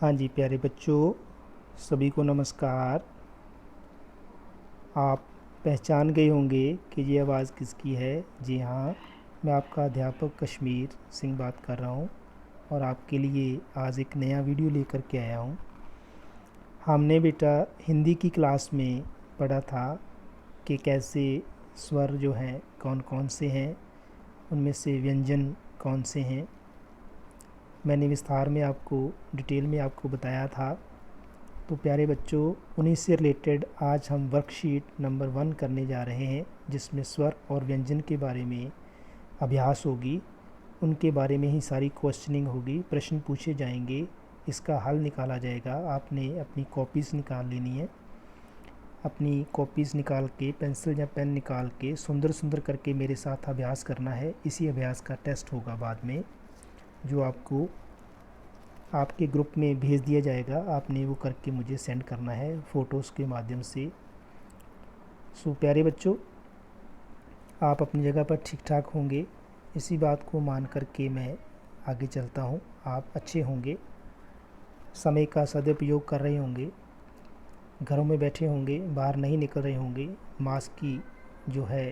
हाँ जी प्यारे बच्चों, सभी को नमस्कार। आप पहचान गए होंगे कि ये आवाज़ किसकी है। जी हाँ, मैं आपका अध्यापक कश्मीर सिंह बात कर रहा हूँ और आपके लिए आज एक नया वीडियो लेकर के आया हूँ। हमने बेटा हिंदी की क्लास में पढ़ा था कि कैसे स्वर जो हैं कौन कौन से हैं, उनमें से व्यंजन कौन से हैं। मैंने विस्तार में आपको डिटेल में आपको बताया था। तो प्यारे बच्चों, उन्हीं से रिलेटेड आज हम वर्कशीट नंबर 1 करने जा रहे हैं, जिसमें स्वर और व्यंजन के बारे में अभ्यास होगी। उनके बारे में ही सारी क्वेश्चनिंग होगी, प्रश्न पूछे जाएंगे, इसका हल निकाला जाएगा। आपने अपनी कॉपीज़ निकाल लेनी है। अपनी कॉपीज़ निकाल के, पेंसिल या पेन निकाल के सुंदर सुंदर करके मेरे साथ अभ्यास करना है। इसी अभ्यास का टेस्ट होगा बाद में, जो आपको आपके ग्रुप में भेज दिया जाएगा। आपने वो करके मुझे सेंड करना है फ़ोटोज़ के माध्यम से। सो प्यारे बच्चों, आप अपनी जगह पर ठीक ठाक होंगे, इसी बात को मान करके मैं आगे चलता हूँ। आप अच्छे होंगे, समय का सदुपयोग कर रहे होंगे, घरों में बैठे होंगे, बाहर नहीं निकल रहे होंगे, मास्क की जो है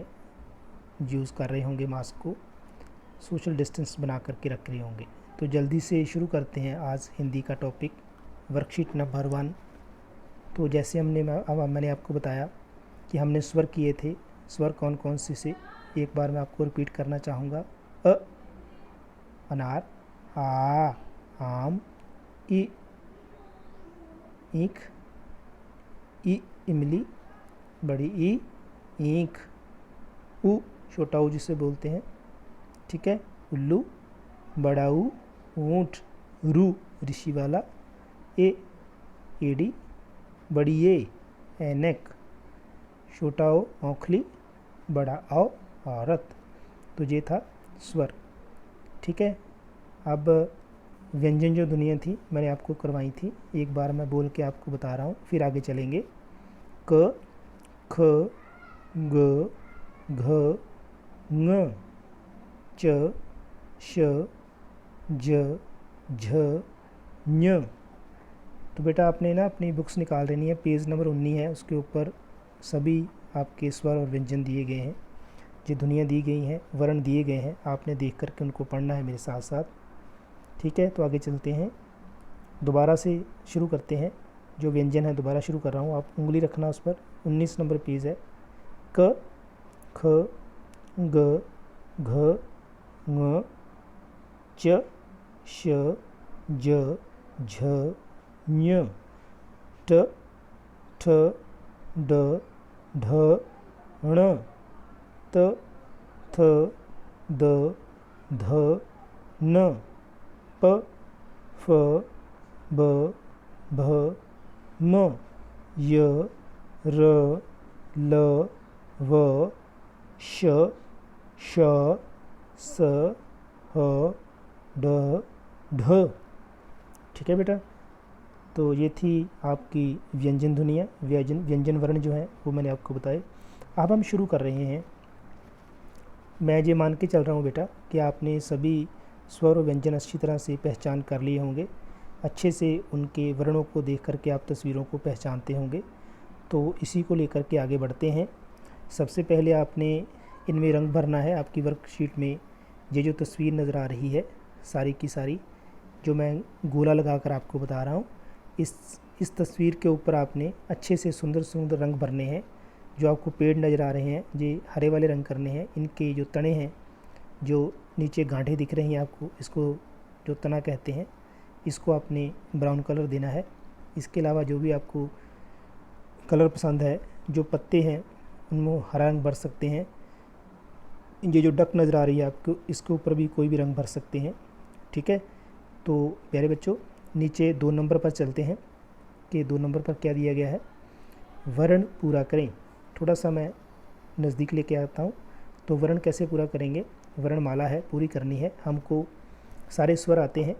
यूज़ कर रहे होंगे, मास्क को सोशल डिस्टेंस बना करके रख रहे होंगे। तो जल्दी से शुरू करते हैं आज हिंदी का टॉपिक, वर्कशीट नंबर 1। तो जैसे मैंने आपको बताया कि हमने स्वर किए थे। स्वर कौन कौन से एक बार मैं आपको रिपीट करना चाहूँगा। अ अनार, आ आम, ई ईख, ई इमली, बड़ी ई ईख, ऊ छोटा ऊ जिसे बोलते हैं, ठीक है, उल्लू, बड़ा ऊ ऊँट, रू ऋषि वाला, ए एडी, बड़ी ए ऐनक, छोटा ओ औंखली, बड़ा औ औरत। तो ये था स्वर, ठीक है। अब व्यंजन जो दुनिया थी मैंने आपको करवाई थी, एक बार मैं बोल के आपको बता रहा हूँ, फिर आगे चलेंगे। क ख ग घ ङ च श ज झ ञ। तो बेटा आपने ना अपनी बुक्स निकाल लेनी है, पेज नंबर 19 है, उसके ऊपर सभी आपके स्वर और व्यंजन दिए गए हैं, जो दुनिया दी गई हैं, वर्ण दिए गए हैं, आपने देख करके उनको पढ़ना है मेरे साथ साथ, ठीक है। तो आगे चलते हैं, दोबारा से शुरू करते हैं। जो व्यंजन है दोबारा शुरू कर रहा हूँ, आप उंगली रखना उस पर। 19 नंबर पेज है। क ख ग घ ङ च श ज झ ञ ट ठ ड ढ ण त थ द ध न प फ ब भ म य र ल व श श स ह ड ढ। ठीक है बेटा, तो ये थी आपकी व्यंजन ध्वनियाँ, व्यंजन वर्ण जो है वो मैंने आपको बताए। अब हम शुरू कर रहे हैं। मैं ये मान के चल रहा हूँ बेटा कि आपने सभी स्वर और व्यंजन अच्छी तरह से पहचान कर लिए होंगे, अच्छे से उनके वर्णों को देख करके आप तस्वीरों को पहचानते होंगे। तो इसी को लेकर के आगे बढ़ते हैं। सबसे पहले आपने इनमें रंग भरना है। आपकी वर्कशीट में ये जो तस्वीर नज़र आ रही है सारी की सारी, जो मैं गोला लगा कर आपको बता रहा हूँ, इस तस्वीर के ऊपर आपने अच्छे से सुंदर सुंदर रंग भरने हैं। जो आपको पेड़ नज़र आ रहे हैं, ये हरे वाले रंग करने हैं। इनके जो तने हैं, जो नीचे गांठें दिख रही हैं आपको, इसको जो तना कहते हैं, इसको आपने ब्राउन कलर देना है। इसके अलावा जो भी आपको कलर पसंद है, जो पत्ते हैं उनमें हरा रंग भर सकते हैं। ये जो डक नज़र आ रही है आपको, इसके ऊपर भी कोई भी रंग भर सकते हैं, ठीक है। तो प्यारे बच्चों, नीचे 2 नंबर पर चलते हैं कि 2 नंबर पर क्या दिया गया है। वर्ण पूरा करें। थोड़ा सा मैं नज़दीक लेके आता हूँ। तो वर्ण कैसे पूरा करेंगे, वर्णमाला है, पूरी करनी है हमको। सारे स्वर आते हैं।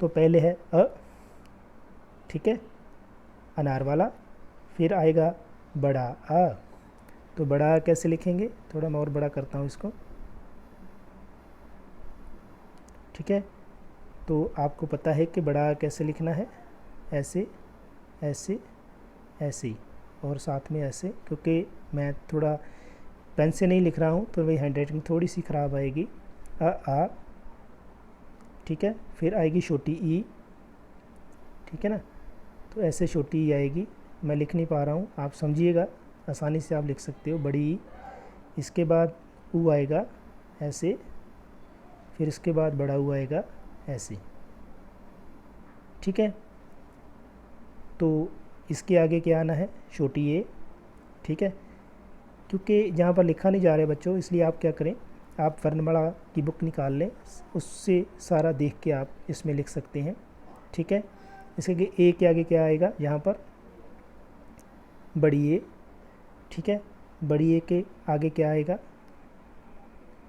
तो पहले है अ, ठीक है, अनार वाला। फिर आएगा बड़ा आ। तो बड़ा आ कैसे लिखेंगे, थोड़ा मैं और बड़ा करता हूँ इसको, ठीक है। तो आपको पता है कि बड़ा आ कैसे लिखना है। ऐसे ऐसे ऐसे और साथ में ऐसे, क्योंकि मैं थोड़ा पेन से नहीं लिख रहा हूँ तो मेरी हैंड राइटिंग थोड़ी सी ख़राब आएगी। आ, ठीक है। फिर आएगी छोटी ई, ठीक है ना। तो ऐसे छोटी ई आएगी, मैं लिख नहीं पा रहा हूँ, आप समझिएगा, आसानी से आप लिख सकते हो, बड़ी ई। इसके बाद ऊ आएगा ऐसे, फिर इसके बाद बड़ा ऊ आएगा ऐसे, ठीक है। तो इसके आगे क्या आना है, छोटी ए, ठीक है। क्योंकि जहाँ पर लिखा नहीं जा रहा है बच्चों, इसलिए आप क्या करें, आप वर्णमाला की बुक निकाल लें, उससे सारा देख के आप इसमें लिख सकते हैं, ठीक है। इसके ए के आगे क्या आएगा, यहाँ पर बड़ी ए, ठीक है। बड़ी ए के आगे क्या आएगा,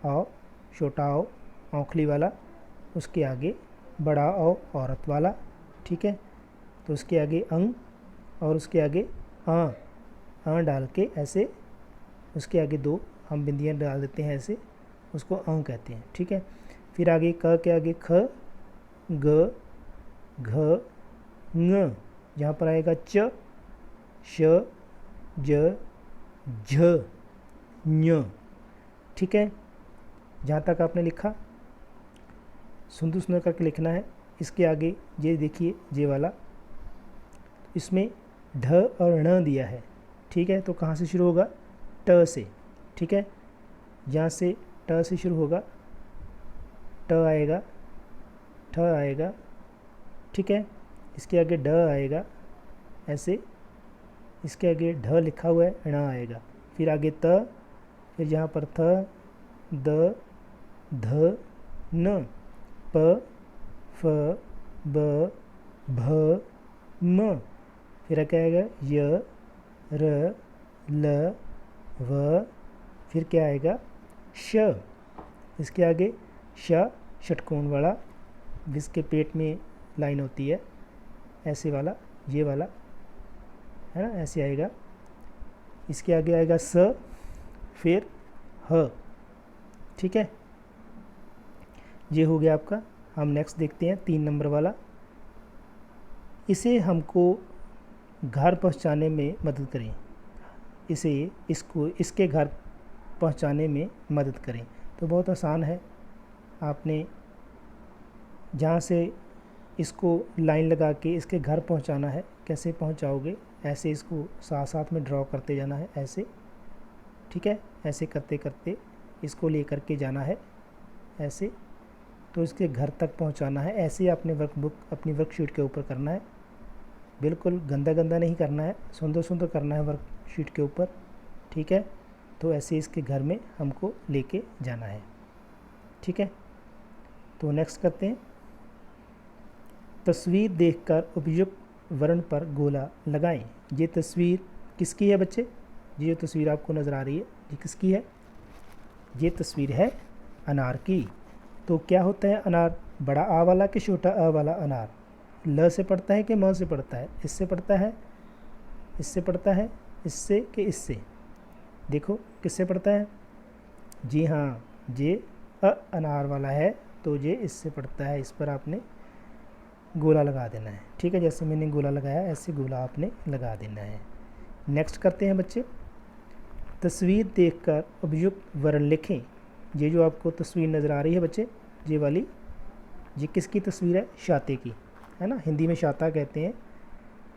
आओ, छोटा आओ, औंखली वाला, उसके आगे बड़ा औ, औरत वाला, ठीक है। तो उसके आगे अंग और उसके आगे आ डाल के ऐसे, उसके आगे दो हम बिंदियाँ डाल देते हैं ऐसे, उसको अंग कहते हैं, ठीक है। फिर आगे क के आगे ख, ग, घ, ङ, जहाँ पर आएगा च, श, ज, झ, ञ, ठीक है। जहाँ तक आपने लिखा सुंदर सुंदर करके लिखना है। इसके आगे ये देखिए, ये वाला, इसमें ढ और ण दिया है, ठीक है। तो कहाँ से शुरू होगा, ट से, ठीक है। यहाँ से ट से शुरू होगा, ट आएगा, ठ आएगा, ठीक है। इसके आगे ड आएगा ऐसे, इसके आगे ढ लिखा हुआ है, ण आएगा, फिर आगे त, फिर यहाँ पर थ, द, ध, न, प, फ, ब, भ, म, फिर क्या आएगा, य, र, ल, व, फिर क्या आएगा, श। इसके आगे श, षटकोण वाला, जिसके पेट में लाइन होती है ऐसे वाला, ये वाला है ना, ऐसे आएगा। इसके आगे आएगा स, फिर ह, ठीक है। ये हो गया आपका। हम नेक्स्ट देखते हैं 3 नंबर वाला। इसे हमको घर पहुंचाने में मदद करें, इसके घर पहुंचाने में मदद करें। तो बहुत आसान है, आपने जहाँ से इसको लाइन लगा के इसके घर पहुंचाना है, कैसे पहुंचाओगे, ऐसे इसको साथ साथ में ड्रॉ करते जाना है ऐसे, ठीक है। ऐसे करते करते इसको लेकर के जाना है ऐसे, तो इसके घर तक पहुंचाना है। ऐसे आपने अपनी वर्कशीट के ऊपर करना है, बिल्कुल गंदा गंदा नहीं करना है, सुंदर सुंदर करना है वर्कशीट के ऊपर, ठीक है। तो ऐसे इसके घर में हमको लेके जाना है, ठीक है। तो नेक्स्ट करते हैं, तस्वीर देखकर उपयुक्त वर्ण पर गोला लगाएं। ये तस्वीर किसकी है बच्चे, ये तस्वीर आपको नज़र आ रही है, ये किसकी है, ये तस्वीर है अनार की। तो क्या होता है अनार, बड़ा आ वाला कि छोटा आ वाला अनार, ल से पढ़ता है कि म से पढ़ता है, इससे पढ़ता है, इससे पढ़ता है, इससे कि इससे, देखो किससे पढ़ता है, जी हाँ, ये अनार वाला है, तो ये इससे पढ़ता है। इस पर आपने गोला लगा देना है, ठीक है। जैसे मैंने गोला लगाया ऐसे गोला आपने लगा देना है। नेक्स्ट करते हैं बच्चे, तस्वीर देखकर उपयुक्त वर्ण लिखें। ये जो आपको तस्वीर नज़र आ रही है बच्चे, ये वाली, ये किसकी तस्वीर है, शाते की, है ना। हिंदी में शाता कहते हैं,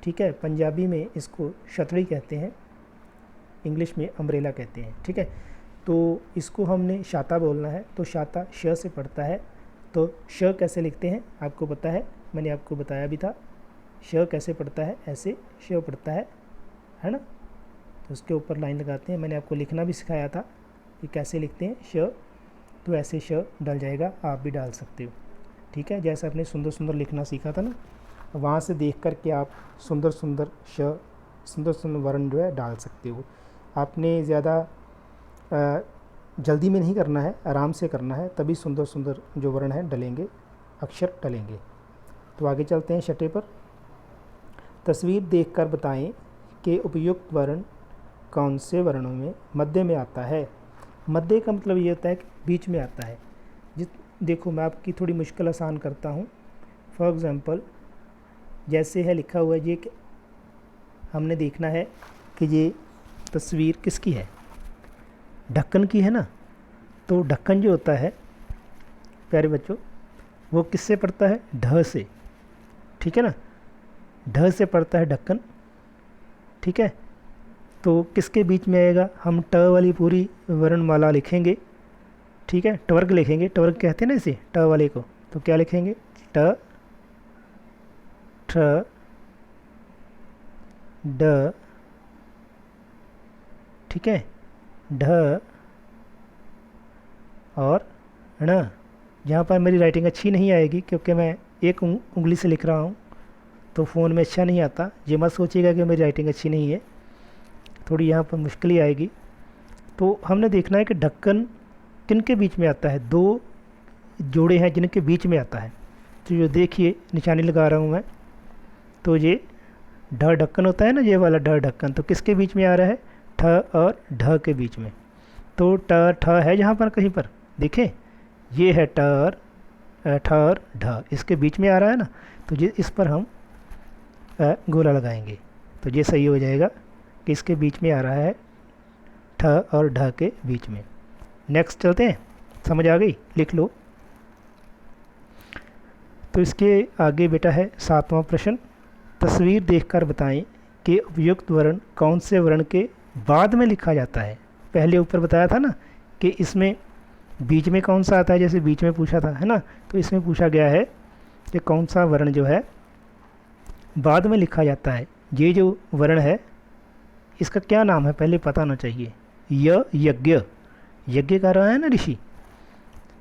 ठीक है। पंजाबी में इसको छतरी कहते हैं, इंग्लिश में अम्ब्रेला कहते हैं, ठीक है। तो इसको हमने शाता बोलना है, तो शाता श से पढ़ता है। तो श कैसे लिखते हैं आपको पता है, मैंने आपको बताया भी था। श कैसे पढ़ता है, ऐसे श पढ़ता है ना। तो उसके ऊपर लाइन लगाते हैं, मैंने आपको लिखना भी सिखाया था कि कैसे लिखते हैं श, तो ऐसे श डल जाएगा, आप भी डाल सकते हो, ठीक है। जैसे आपने सुंदर सुंदर लिखना सीखा था ना, वहाँ से देख कर के आप सुंदर सुंदर सुंदर सुंदर वर्ण जो है डाल सकते हो। आपने ज़्यादा जल्दी में नहीं करना है, आराम से करना है, तभी सुंदर सुंदर जो वर्ण हैं डलेंगे, अक्षर डलेंगे। तो आगे चलते हैं छठे पर, तस्वीर देखकर बताएं कि उपयुक्त वर्ण कौन से वर्णों में मध्य में आता है। मध्य का मतलब ये होता है कि बीच में आता है। देखो मैं आपकी थोड़ी मुश्किल आसान करता हूँ। फॉर एग्ज़ाम्पल जैसे है लिखा हुआ है ये हमने देखना है कि ये तस्वीर किसकी है, ढक्कन की है ना। तो ढक्कन जो होता है प्यारे बच्चों वो किससे पड़ता है, ढ से, ठीक है ना, ढ से पड़ता है ढक्कन, ठीक है। तो किसके बीच में आएगा, हम ट वाली पूरी वर्णमाला लिखेंगे, ठीक है, टवर्ग लिखेंगे, टवर्ग कहते हैं ना इसे ट वाले को। तो क्या लिखेंगे, ट ठ ड, ठीक है, ढ और ण। यहाँ पर मेरी राइटिंग अच्छी नहीं आएगी क्योंकि मैं एक उंगली से लिख रहा हूँ, तो फ़ोन में अच्छा नहीं आता। ये मत सोचिएगा कि मेरी राइटिंग अच्छी नहीं है, थोड़ी यहाँ पर मुश्किल ही आएगी। तो हमने देखना है कि ढक्कन किन के बीच में आता है, दो जोड़े हैं जिनके बीच में आता है। तो जो देखिए निशानी लगा रहा हूँ मैं, तो ये ढ ढक्कन होता है ना, ये वाला ढ ढक्कन, तो किसके बीच में आ रहा है, ठ और ढ के बीच में। तो ट ठ है यहाँ पर कहीं पर, देखें ये है ट और ठ और ढ, इसके बीच में आ रहा है ना। तो ये इस पर हम गोला लगाएंगे, तो ये सही हो जाएगा कि इसके बीच में आ रहा है, ठ और ढ के बीच में। नेक्स्ट चलते हैं, समझ आ गई, लिख लो। तो इसके आगे बेटा है 7वां प्रश्न, तस्वीर देखकर बताएं कि उपयुक्त वर्ण कौन से वर्ण के बाद में लिखा जाता है। पहले ऊपर बताया था ना कि इसमें बीच में कौन सा आता है, जैसे बीच में पूछा था, है ना। तो इसमें पूछा गया है कि कौन सा वर्ण जो है बाद में लिखा जाता है। ये जो वर्ण है इसका क्या नाम है पहले पता होना चाहिए। यज्ञ, यज्ञ कर रहा है ना ऋषि,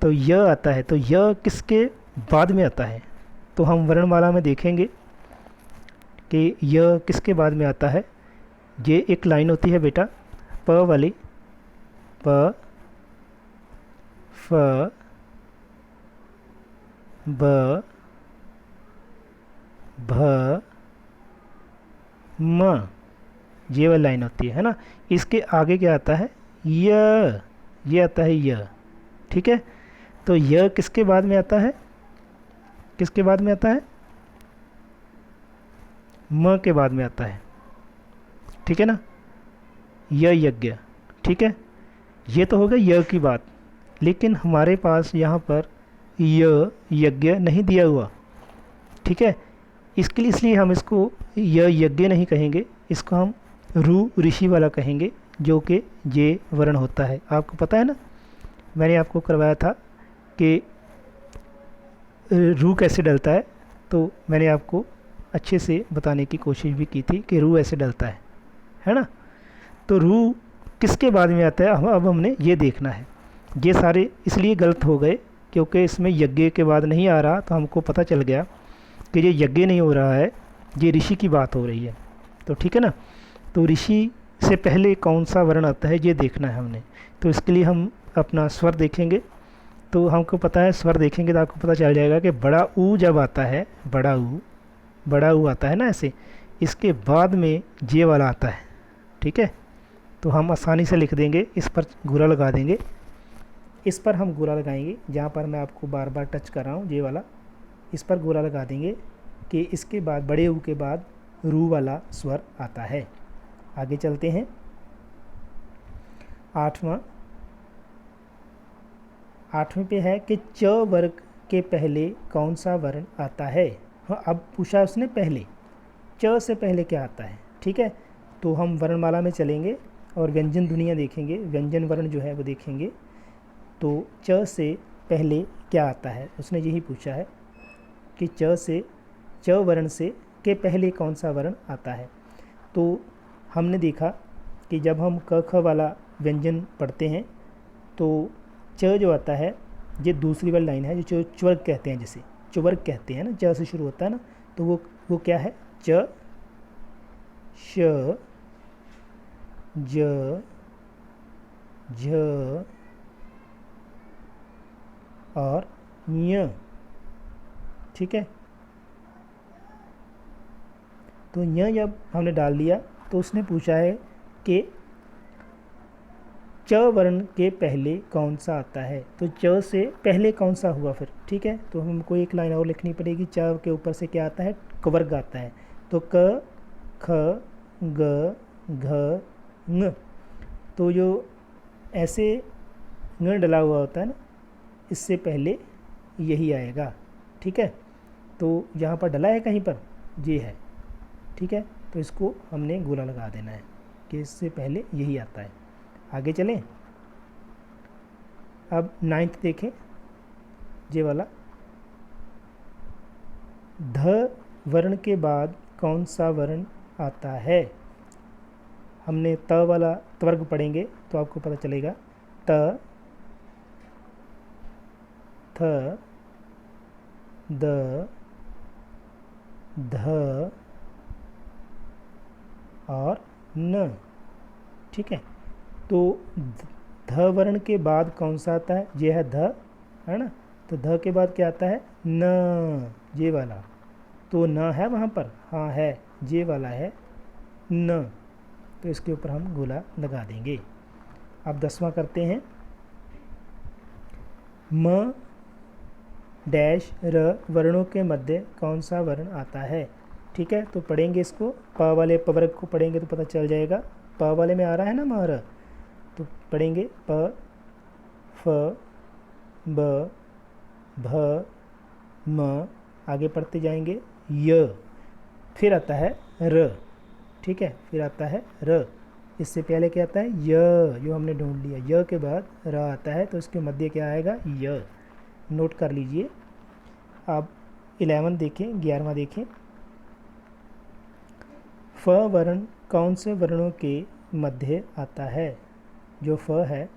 तो य आता है, तो य किसके बाद में आता है। तो हम वर्णमाला में देखेंगे कि य किसके बाद में आता है। ये एक लाइन होती है बेटा प वाली, प फ ब भ म, ये वाली लाइन होती है ना। इसके आगे क्या आता है, ये आता है य, ठीक है। तो य किसके बाद में आता है, किसके बाद में आता है, म के बाद में आता है, ठीक है ना, यज्ञ, ठीक है। ये तो हो गया य की बात, लेकिन हमारे पास यहाँ पर यज्ञ नहीं दिया हुआ, ठीक है। इसके लिए इसलिए हम इसको यज्ञ नहीं कहेंगे, इसको हम ऋषि वाला कहेंगे, जो कि ये वर्ण होता है। आपको पता है ना, मैंने आपको करवाया था कि रू कैसे डलता है, तो मैंने आपको अच्छे से बताने की कोशिश भी की थी कि रू ऐसे डलता है ना। तो रू किसके बाद में आता है, अब हमने ये देखना है। ये सारे इसलिए गलत हो गए क्योंकि इसमें यज्ञ के बाद नहीं आ रहा, तो हमको पता चल गया कि ये यज्ञ नहीं हो रहा है, ये ऋषि की बात हो रही है। तो ठीक है ना, तो ऋषि से पहले कौन सा वर्ण आता है ये देखना है हमने। तो इसके लिए हम अपना स्वर देखेंगे, तो हमको पता है स्वर देखेंगे तो आपको पता चल जाएगा कि बड़ा ऊ जब आता है, बड़ा ऊ आता है ना ऐसे, इसके बाद में जे वाला आता है, ठीक है। तो हम आसानी से लिख देंगे, इस पर गोला लगा देंगे, इस पर हम गोला लगाएंगे जहाँ पर मैं आपको बार बार टच कर रहा हूँ, जे वाला, इस पर गोला लगा देंगे कि इसके बाद बड़े ऊ के बाद रू वाला स्वर आता है। आगे चलते हैं, 8वें पे है कि च वर्ग के पहले कौन सा वर्ण आता है। हाँ, अब पूछा उसने पहले, च से पहले क्या आता है, ठीक है। तो हम वर्णमाला में चलेंगे और व्यंजन दुनिया देखेंगे, व्यंजन वर्ण जो है वो देखेंगे। तो च से पहले क्या आता है, उसने यही पूछा है कि च वर्ण से के पहले कौन सा वर्ण आता है। तो हमने देखा कि जब हम क ख वाला व्यंजन पढ़ते हैं तो च जो आता है ये दूसरी वाली लाइन है, जो च्वर्ग कहते हैं, जिसे च्वर्ग कहते हैं ना, च से शुरू होता है ना। तो वो क्या है, च श ज झ और य, ठीक है। तो य जब हमने डाल दिया तो उसने पूछा है कि च वर्ण के पहले कौन सा आता है, तो च से पहले कौन सा हुआ फिर, ठीक है। तो हमको एक लाइन और लिखनी पड़ेगी, च के ऊपर से क्या आता है, क वर्ग आता है, तो क ख ग घ ङ, तो जो ऐसे ङ डला हुआ होता है ना, इससे पहले यही आएगा, ठीक है। तो यहाँ पर डला है कहीं पर, ये है, ठीक है। तो इसको हमने गोला लगा देना है कि इससे पहले यही आता है। आगे चलें, अब 9th देखें, ये वाला, ध वर्ण के बाद कौन सा वर्ण आता है। हमने त वाला त्वर्ग पढ़ेंगे तो आपको पता चलेगा, त थ द ध और न, ठीक है। तो ध वर्ण के बाद कौन सा आता है, ये है ध, है ना। तो ध के बाद क्या आता है, न, ये वाला, तो न है वहाँ पर, हाँ है, ये वाला है न, तो इसके ऊपर हम गोला लगा देंगे। अब 10वां करते हैं, म डैश र वर्णों के मध्य कौन सा वर्ण आता है, ठीक है। तो पढ़ेंगे इसको, प वाले पवर्ग को पढ़ेंगे तो पता चल जाएगा, प वाले में आ रहा है ना म र, तो पढ़ेंगे प फ ब भ म, आगे पढ़ते जाएंगे, य, फिर आता है र, ठीक है, फिर आता है र, इससे पहले क्या आता है, य, जो हमने ढूंढ लिया, य के बाद र आता है, तो इसके मध्य क्या आएगा, य, नोट कर लीजिए। अब 11 देखें, 11वां देखें, फ वर्ण कौन से वर्णों के मध्य आता है, जो फ है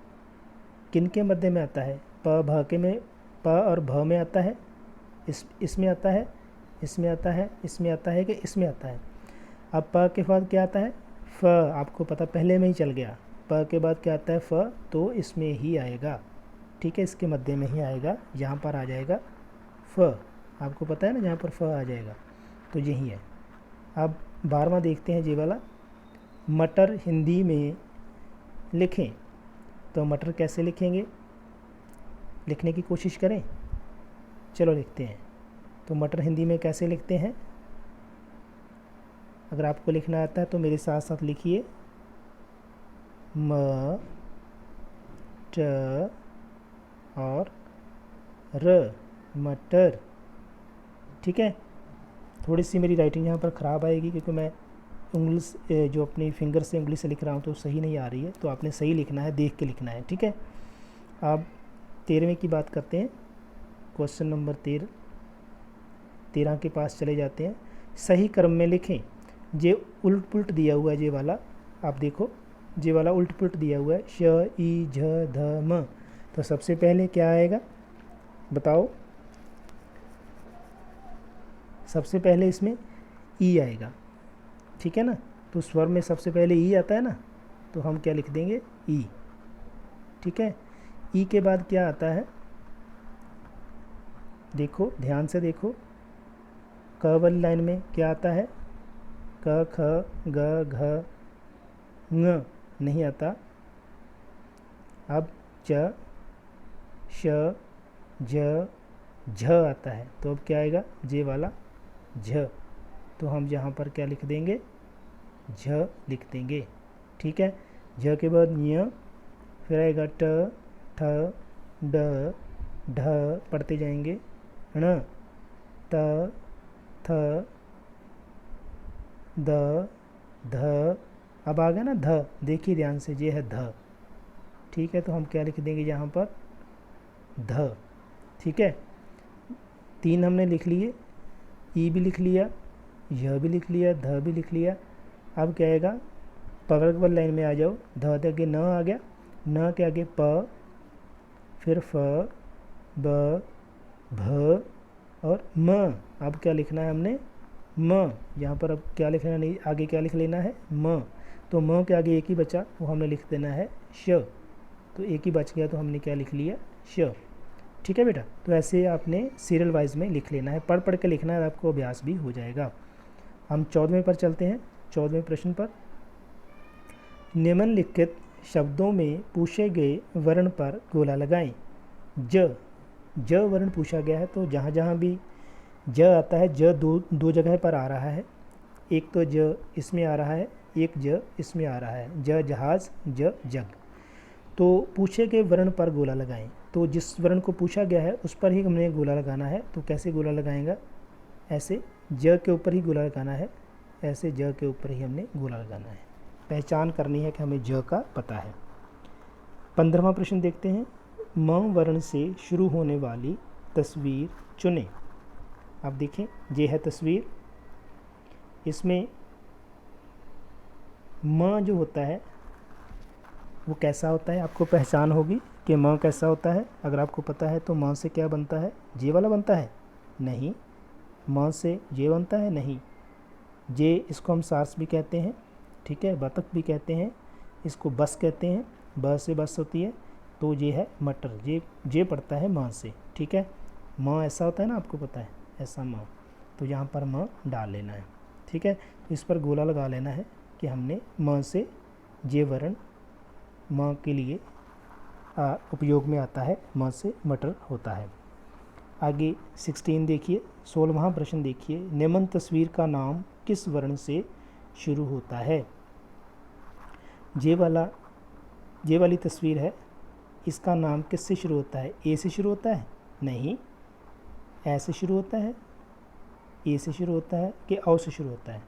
किन के मध्य में आता है, प भ के में, प और भ में आता है, इसमें आता है, इसमें आता है, इसमें आता है कि इसमें आता है। अब प के बाद क्या आता है, फ, आपको पता पहले में ही चल गया, प के बाद क्या आता है फ, तो इसमें ही आएगा, ठीक है, इसके मध्य में ही आएगा, यहाँ पर आ जाएगा फ, आपको पता है ना जहाँ पर फ आ जाएगा, तो यही है। अब 12वां देखते हैं, ये वाला, मटर हिंदी में लिखें, तो मटर कैसे लिखेंगे, लिखने की कोशिश करें, चलो लिखते हैं। तो मटर हिंदी में कैसे लिखते हैं, अगर आपको लिखना आता है तो मेरे साथ साथ लिखिए, म ट और र, मटर, ठीक है। थोड़ी सी मेरी राइटिंग यहाँ पर ख़राब आएगी क्योंकि मैं उंगली जो अपनी फिंगर से उंगली से लिख रहा हूँ तो सही नहीं आ रही है, तो आपने सही लिखना है, देख के लिखना है, ठीक है। अब 13वें की बात करते हैं, क्वेश्चन नंबर 13 के पास चले जाते हैं। सही क्रम में लिखें, ये उल्ट पुल्ट दिया हुआ है, ये वाला आप देखो, ये वाला उल्ट पुल्ट दिया हुआ है, श ई झ ध म, तो सबसे पहले क्या आएगा बताओ, सबसे पहले इसमें ई आएगा, ठीक है ना। तो स्वर में सबसे पहले ई आता है ना, तो हम क्या लिख देंगे, ई, ठीक है। ई के बाद क्या आता है, देखो ध्यान से देखो, क वाली लाइन में क्या आता है, क ख ग घ ङ नहीं आता। अब च श ज झ आता है, तो अब क्या आएगा, जे वाला झ, तो हम यहाँ पर क्या लिख देंगे, झ लिख देंगे, ठीक है। झ के बाद ञ, फिर आएगा ट ठ ड ढ, पढ़ते जाएंगे, ण त थ द ध, अब आ गया ना ध, देखिए ध्यान से, ये है ध, ठीक है। तो हम क्या लिख देंगे यहाँ पर, ध, ठीक है। 3 हमने लिख लिए, ई भी लिख लिया, यह भी लिख लिया, ध भी लिख लिया। अब क्या आएगा, पवर्ग वाली लाइन में आ जाओ, ध के आगे न आ गया, न के आगे प, फिर फ ब भ और म। अब क्या लिखना है हमने, म, यहाँ पर अब क्या लिखना नहीं, आगे क्या लिख लेना है, म, तो म के आगे एक ही बचा, वो हमने लिख देना है श, तो एक ही बच गया, तो हमने क्या लिख लिया, श, ठीक है बेटा। तो ऐसे आपने सीरियल वाइज में लिख लेना है, पढ़ पढ़ के लिखना है, आपको अभ्यास भी हो जाएगा। हम 14वें पर चलते हैं, 14वें प्रश्न पर, निम्नलिखित शब्दों में पूछे गए वर्ण पर गोला लगाएं। ज वर्ण पूछा गया है, तो जहाँ जहाँ भी ज आता है, ज दो जगह पर आ रहा है। एक तो ज इसमें आ रहा है, एक ज इसमें आ रहा है। ज जहाज, ज जग। तो पूछे गए वर्ण पर गोला लगाएं। तो जिस वर्ण को पूछा गया है उस पर ही हमने गोला लगाना है। तो कैसे गोला लगाएंगा? ऐसे ज के ऊपर ही गोला लगाना है, ऐसे ज के ऊपर ही हमने गोला लगाना है। पहचान करनी है कि हमें ज का पता है। 15वां प्रश्न देखते हैं। म वर्ण से शुरू होने वाली तस्वीर चुनें। अब देखें, ये है तस्वीर। इसमें म जो होता है वो कैसा होता है, आपको पहचान होगी कि म कैसा होता है। अगर आपको पता है तो म से क्या बनता है? जे वाला बनता है? नहीं। म से जे बनता है? नहीं। जे इसको हम सार्स भी कहते हैं, ठीक है, बतख भी कहते हैं, इसको बस कहते हैं, ब से बस होती है। तो ये है मटर, जे पड़ता है म से, ठीक है। म ऐसा होता है ना, आपको पता है, ऐसा म। तो यहाँ पर म डाल लेना है, ठीक है। तो इस पर गोला लगा लेना है कि हमने म से जे वर्ण म के लिए उपयोग में आता है, म से मटर होता है। आगे 16 देखिए, 16वां प्रश्न देखिए। निम्न तस्वीर का नाम किस वर्ण से शुरू होता है? ये वाली तस्वीर है, इसका नाम किससे शुरू होता है? ए से शुरू होता है? नहीं। ए से शुरू होता है, ए से शुरू होता है कि औ से शुरू होता है?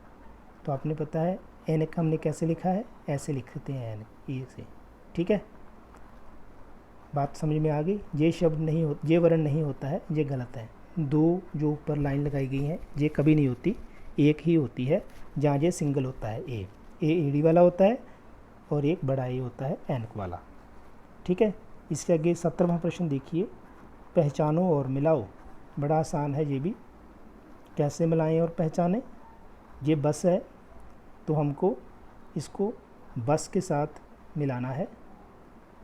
तो आपने पता है एन हमने कैसे लिखा है, ऐसे लिखते हैं एन, ए से, ठीक है। बात समझ में आ गई? ये शब्द नहीं हो, ये वर्ण नहीं होता है, ये गलत है। दो जो ऊपर लाइन लगाई गई हैं ये कभी नहीं होती, एक ही होती है जहाँ ये सिंगल होता है। ए एडी वाला होता है और एक बड़ा ए होता है एनक वाला, ठीक है। इसके आगे 17वां प्रश्न देखिए। पहचानो और मिलाओ। बड़ा आसान है ये भी। कैसे मिलाएं और पहचानें? ये बस है तो हमको इसको बस के साथ मिलाना है।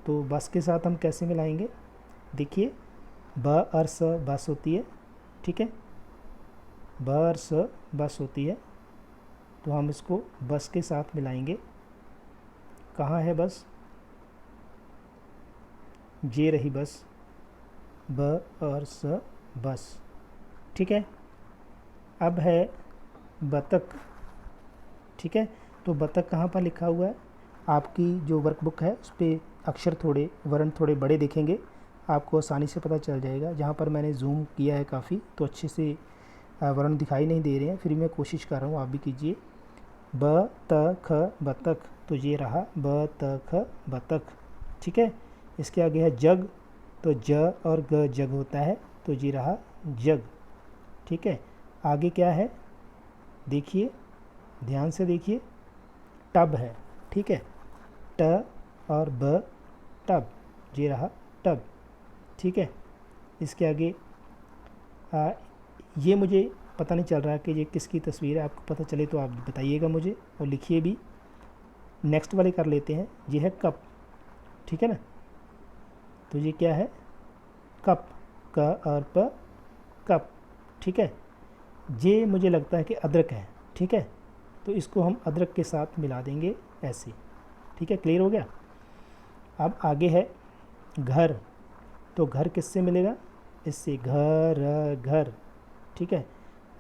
तो बस के साथ हम कैसे मिलाएंगे? देखिए, ब और स बस होती है, ठीक है, ब और स बस होती है। तो हम इसको बस के साथ मिलाएंगे। कहाँ है बस? ये रही बस, ब और स बस, ठीक है। अब है बतख, ठीक है। तो बतख कहाँ पर लिखा हुआ है? आपकी जो वर्कबुक है उस पर अक्षर थोड़े, वर्ण थोड़े बड़े दिखेंगे, आपको आसानी से पता चल जाएगा। जहाँ पर मैंने जूम किया है काफ़ी, तो अच्छे से वर्ण दिखाई नहीं दे रहे हैं, फिर मैं कोशिश कर रहा हूँ, आप भी कीजिए। ब त ख बतख, तो ये रहा ब त ख बतख, ठीक है। इसके आगे है जग, तो ज और ग जग होता है, तो ये रहा जग, ठीक है। आगे क्या है देखिए, ध्यान से देखिए, टब है, ठीक है, ट और ब टब, ये रहा टब, ठीक है। इसके आगे ये मुझे पता नहीं चल रहा कि ये किसकी तस्वीर है, आपको पता चले तो आप बताइएगा मुझे और लिखिए भी। नेक्स्ट वाले कर लेते हैं। ये है कप, ठीक है ना। तो ये क्या है? कप, क और प कप, ठीक है। ये मुझे लगता है कि अदरक है, ठीक है। तो इसको हम अदरक के साथ मिला देंगे ऐसे, ठीक है। क्लियर हो गया? अब आगे है घर, तो घर किससे मिलेगा? इससे, घर घर, ठीक है।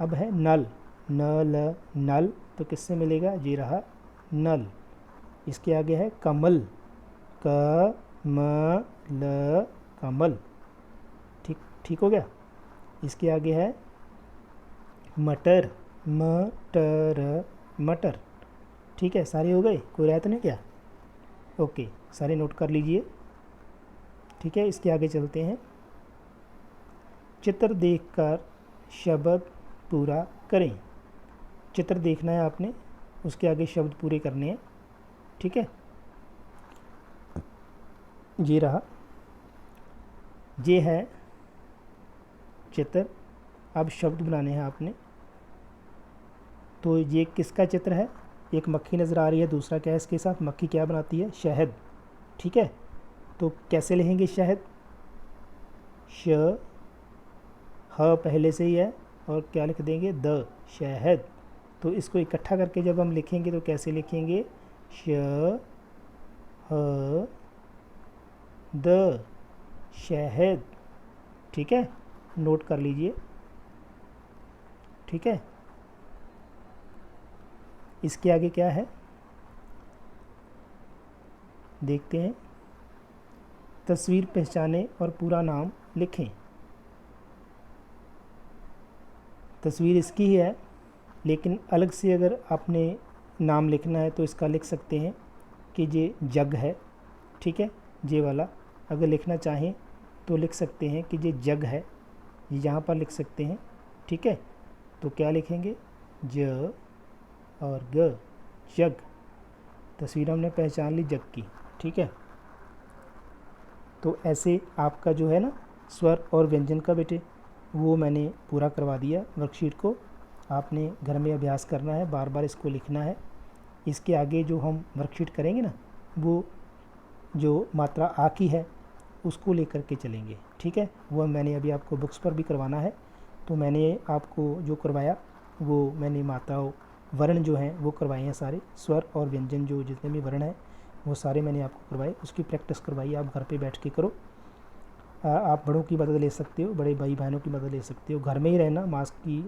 अब है नल, नल नल, तो किससे मिलेगा? ये रहा नल। इसके आगे है कमल, क म ल कमल, ठीक हो गया। इसके आगे है मटर, मटर मटर, ठीक है। सारे हो गए, कोई रह तो नहीं क्या? ओके, सारे नोट कर लीजिए, ठीक है। इसके आगे चलते हैं। चित्र देखकर शब्द पूरा करें। चित्र देखना है आपने, उसके आगे शब्द पूरे करने हैं, ठीक है। ये रहा, ये है चित्र। अब शब्द बनाने हैं आपने। तो ये किसका चित्र है? एक मक्खी नज़र आ रही है, दूसरा क्या है इसके साथ? मक्खी क्या बनाती है? शहद, ठीक है। तो कैसे लिखेंगे शहद? श, ह पहले से ही है और क्या लिख देंगे? द, शहद। तो इसको इकट्ठा करके जब हम लिखेंगे तो कैसे लिखेंगे? श द, शहद। ठीक है, नोट कर लीजिए। ठीक है, इसके आगे क्या है देखते हैं। तस्वीर पहचाने और पूरा नाम लिखें। तस्वीर इसकी ही है, लेकिन अलग से अगर आपने नाम लिखना है तो इसका लिख सकते हैं कि ये जग है। ठीक है, ये वाला अगर लिखना चाहें तो लिख सकते हैं कि ये जग है, ये यहाँ पर लिख सकते हैं। ठीक है, तो क्या लिखेंगे, ज और ग, जग। तस्वीर हमने पहचान ली जग की। ठीक है, तो ऐसे आपका जो है ना स्वर और व्यंजन का बेटे, वो मैंने पूरा करवा दिया वर्कशीट को। आपने घर में अभ्यास करना है, बार बार इसको लिखना है। इसके आगे जो हम वर्कशीट करेंगे ना, वो जो मात्रा आ की है उसको लेकर के चलेंगे। ठीक है, वो मैंने अभी आपको बुक्स पर भी करवाना है। तो मैंने आपको जो करवाया वो मैंने मात्राओं वर्ण जो हैं वो करवाए हैं सारे, स्वर और व्यंजन जो जितने भी वर्ण हैं वो सारे मैंने आपको करवाए। उसकी प्रैक्टिस करवाई, आप घर पे बैठ के करो। आप बड़ों की मदद ले सकते हो, बड़े भाई बहनों की मदद ले सकते हो। घर में ही रहना, मास्क की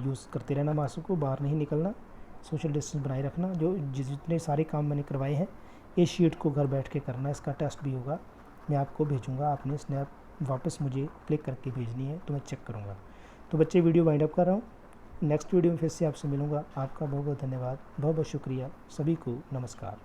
यूज़ करते रहना, मास्क को बाहर नहीं निकलना, सोशल डिस्टेंस बनाए रखना। जो जितने सारे काम मैंने करवाए हैं इस शीट को घर बैठ के करना। इसका टेस्ट भी होगा, मैं आपको भेजूँगा, आपने स्नैप वापस मुझे क्लिक करके भेजनी है तो मैं चेक करूँगा। तो बच्चे वीडियो वाइंड अप कर रहा हूँ, नेक्स्ट वीडियो में फिर से आपसे मिलूँगा। आपका बहुत बहुत धन्यवाद, बहुत बहुत शुक्रिया, सभी को नमस्कार।